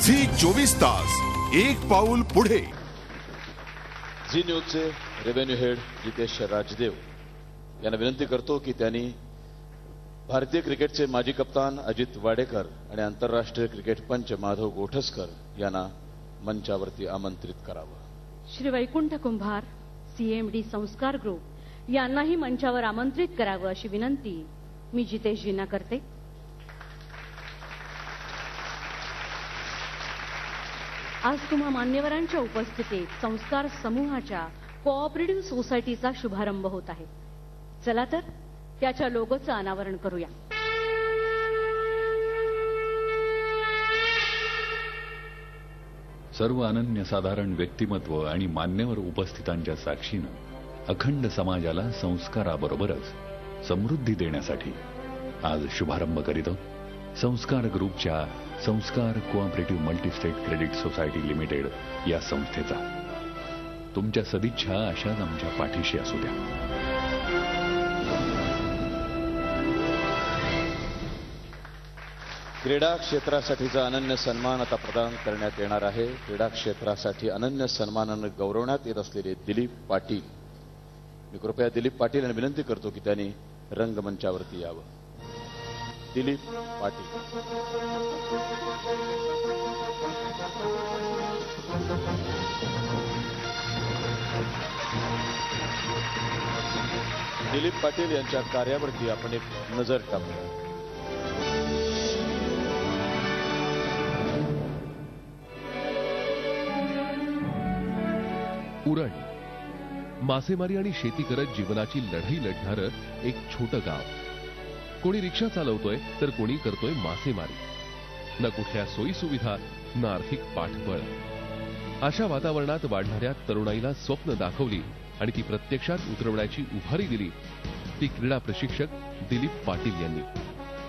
Zee 24 एक पाऊल पुढे. झी न्यूजचे रेव्हेन्यू हेड जितेश राजदेव यांना विनंती करतो की त्यांनी भारतीय क्रिकेटचे माजी कप्तान अजित वाडेकर आणि आंतरराष्ट्रीय क्रिकेट पंच माधव गोठसकर यांना मंचावरती आमंत्रित करावं. श्री वैकुंठ कुंभार सीएमडी संस्कार ग्रुप यांनाही मंचावर आमंत्रित करावं अशी विनंती मी जितेशजींना करते. आज तुम्हा मान्यवरांच्या उपस्थितीत संस्कार समूहाच्या कोऑपरेटिव्ह सोसायटीचा शुभारंभ होत आहे. चला तर त्याच्या लोगोचं अनावरण करूया. सर्व अनन्यसाधारण व्यक्तिमत्व आणि मान्यवर उपस्थितांच्या साक्षीनं अखंड समाजाला संस्काराबरोबरच समृद्धी देण्यासाठी आज शुभारंभ करीत संस्कार ग्रुपच्या संस्कार cooperative multi-state credit society limited या संस्थेचा. तुमच्या सदिच्छा अशाच आमच्या पाठीशी असू द्या. क्रीडा क्षेत्रासाठीचा अनन्य सन्मान आता प्रदान करण्यात येणार आहे. क्रीडा क्षेत्रासाठी अनन्य सन्मानानं गौरवण्यात येत असलेले दिलीप पाटील. मी कृपया दिलीप पाटील यांना विनंती करतो की त्यांनी रंगमंचावरती यावं. दिलीप पाटील. दिलीप पाटील यांच्या कार्यावरती आपण एक नजर टाकूया. उरण मासेमारी आणि शेती करत जीवनाची लढाई लढणारं एक छोटं गाव. कोणी रिक्षा चालवतोय तर कोणी करतोय मासेमारी. न कुठल्या सोयी सुविधा न आर्थिक पाठबळ. अशा वातावरणात वाढणाऱ्या तरुणाईला स्वप्न दाखवली आणि ती प्रत्यक्षात उतरवण्याची उभारी दिली ती क्रीडा प्रशिक्षक दिलीप पाटील यांनी.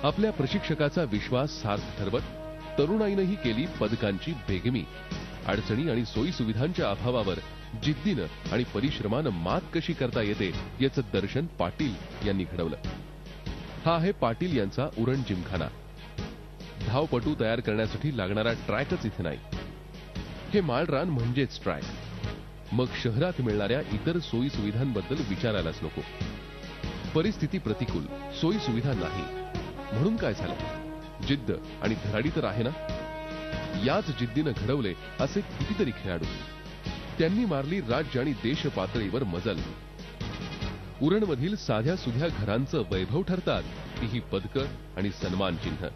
आपल्या प्रशिक्षकाचा विश्वास सार्थ ठरवत तरुणाईनंही केली पदकांची बेगमी. अडचणी आणि सोयी सुविधांच्या अभावावर जिद्दीनं आणि परिश्रमानं मात कशी करता येते याचं दर्शन पाटील यांनी घडवलं. हा आहे पाटील यांचा उरण जिमखाना. धावपटू तयार करण्यासाठी लागणारा ट्रॅकच इथे नाही. हे माळरान म्हणजेच ट्रॅक. मग शहरात मिळणाऱ्या इतर सोयी सुविधांबद्दल विचारायलाच नको. परिस्थिती प्रतिकूल, सोयी सुविधा नाही. म्हणून काय झालं? जिद्द आणि धडाडी तर आहे ना. याच जिद्दीनं घडवले असे कितीतरी खेळाडू. त्यांनी मारली राज्य आणि देश पातळीवर मजल. उरणमधील साध्या सुध्या घरांचं वैभव ठरतात ही पदकं आणि सन्मान चिन्ह.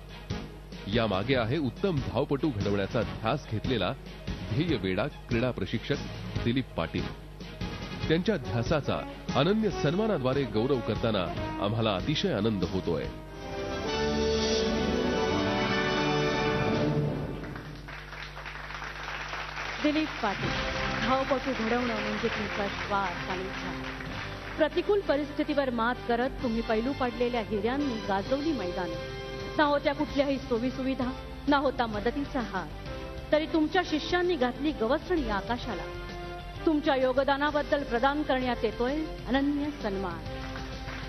यामागे आहे उत्तम धावपटू घडवण्याचा ध्यास घेतलेला ध्येय वेडा क्रीडा प्रशिक्षक दिलीप पाटील. त्यांच्या ध्यासाचा अनन्य सन्मानाद्वारे गौरव करताना आम्हाला अतिशय आनंद होतोय. दिलीप पाटील. धावपटू घडवणं म्हणजे तुमचा श्वास आणि ध्यान. प्रतिकूल परिस्थितीवर मात करत तुम्ही पैलू पाडलेल्या हिऱ्यांनी गाजवली मैदान. ना होत्या कुठल्याही सोयी सुविधा, ना होता मदतीचा हात, तरी तुमच्या शिष्यांनी घातली गवसणी आकाशाला. तुमच्या योगदानाबद्दल प्रदान करण्यात येतोय अनन्य सन्मान.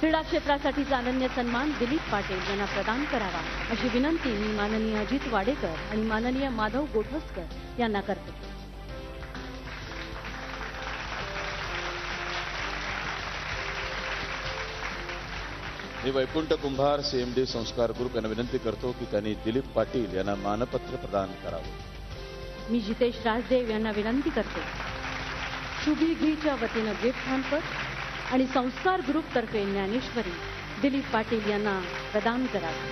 क्रीडा क्षेत्रासाठीचा अनन्य सन्मान दिलीप पाटील यांना प्रदान करावा अशी विनंती मी माननीय अजित वाडेकर आणि माननीय माधव गोठसकर यांना करते. मी वैकुंठ कुंभार सीएमडी संस्कार ग्रुप यांना विनंती करतो की त्यांनी दिलीप पाटील यांना मानपत्र प्रदान करावं. मी जितेश राजदेव यांना विनंती करते. शुभी घीच्या वतीनं गिफ्ट हॅम्पर आणि संस्कार ग्रुप तर्फे ज्ञानेश्वरी दिलीप पाटील यांना प्रदान करावं.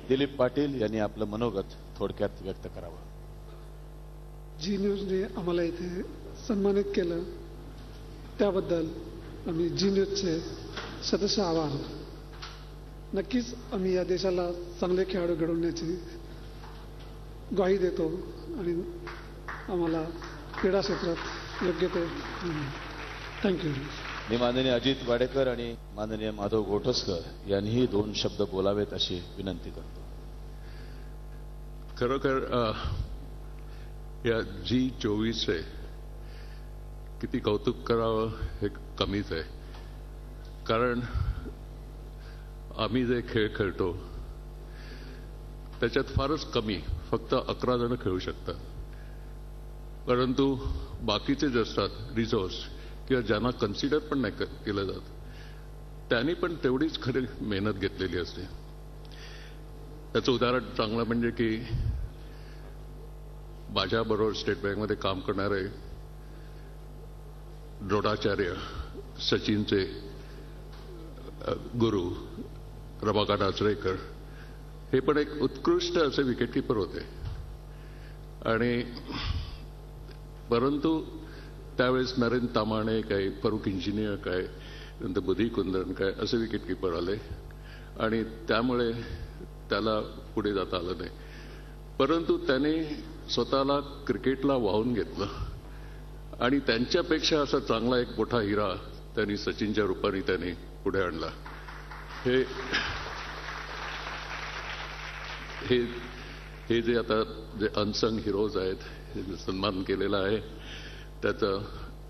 दिलीप पाटील यांनी आपलं मनोगत थोडक्यात व्यक्त करावं. जी न्यूजने आम्हाला इथे सन्मानित केलं त्याबद्दल आम्ही जी न्यूजचे सदस्य आभार. नक्कीच आम्ही या देशाला चांगले खेळाडू घडवण्याची ग्वाही देतो आणि आम्हाला क्रीडा क्षेत्रात योग्य ते. थँक्यू. मी माननीय अजित वाडेकर आणि माननीय माधव गोठसकर यांनीही 2 शब्द बोलावेत अशी विनंती करतो. खरोखर या G24 किती कौतुक करावं हे कमीच आहे. कारण आम्ही जे खेळ खेळतो त्याच्यात फारच कमी, फक्त 11 जण खेळू शकतात. परंतु बाकीचे जे असतात रिझर्व्स किंवा ज्यांना कन्सिडर पण नाही केलं जात, त्यांनी पण तेवढीच खरी मेहनत घेतलेली असते. त्याचं उदाहरण चांगलं म्हणजे की माझ्याबरोबर स्टेट बँकमध्ये काम करणारे द्रोणाचार्य, सचिनचे गुरु रमाकांत आचरेकर, हे पण एक उत्कृष्ट असे विकेटकीपर होते. आणि परंतु त्यावेळेस नरेंद्र तामाणे काय, फरुख इंजिनियर काय, नंतर बुधी कुंदन काय असे विकेटकीपर आले आणि त्यामुळे त्याला पुढे जाता आलं नाही. परंतु त्याने स्वतःला क्रिकेटला वाहून घेतलं आणि त्यांच्यापेक्षा असा चांगला एक मोठा हिरा त्यांनी सचिनच्या रूपाने त्यांनी पुढे आणला. हे जे आता जे अनसंग हिरोज आहेत, हे जे सन्मान केलेला आहे, त्याचा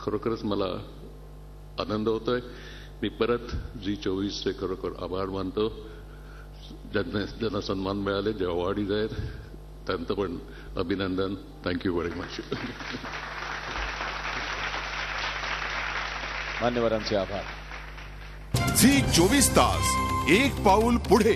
खरोखरच मला आनंद होतोय. मी परत Zee24चे खरोखर आभार मानतो. ज्यांना सन्मान मिळाले, जे अवॉर्डीज आहेत, त्यांचं पण अभिनंदन. Thank you very much. मान्यवरांचे आभार. Zee24 तास, एक पाऊल पुढे.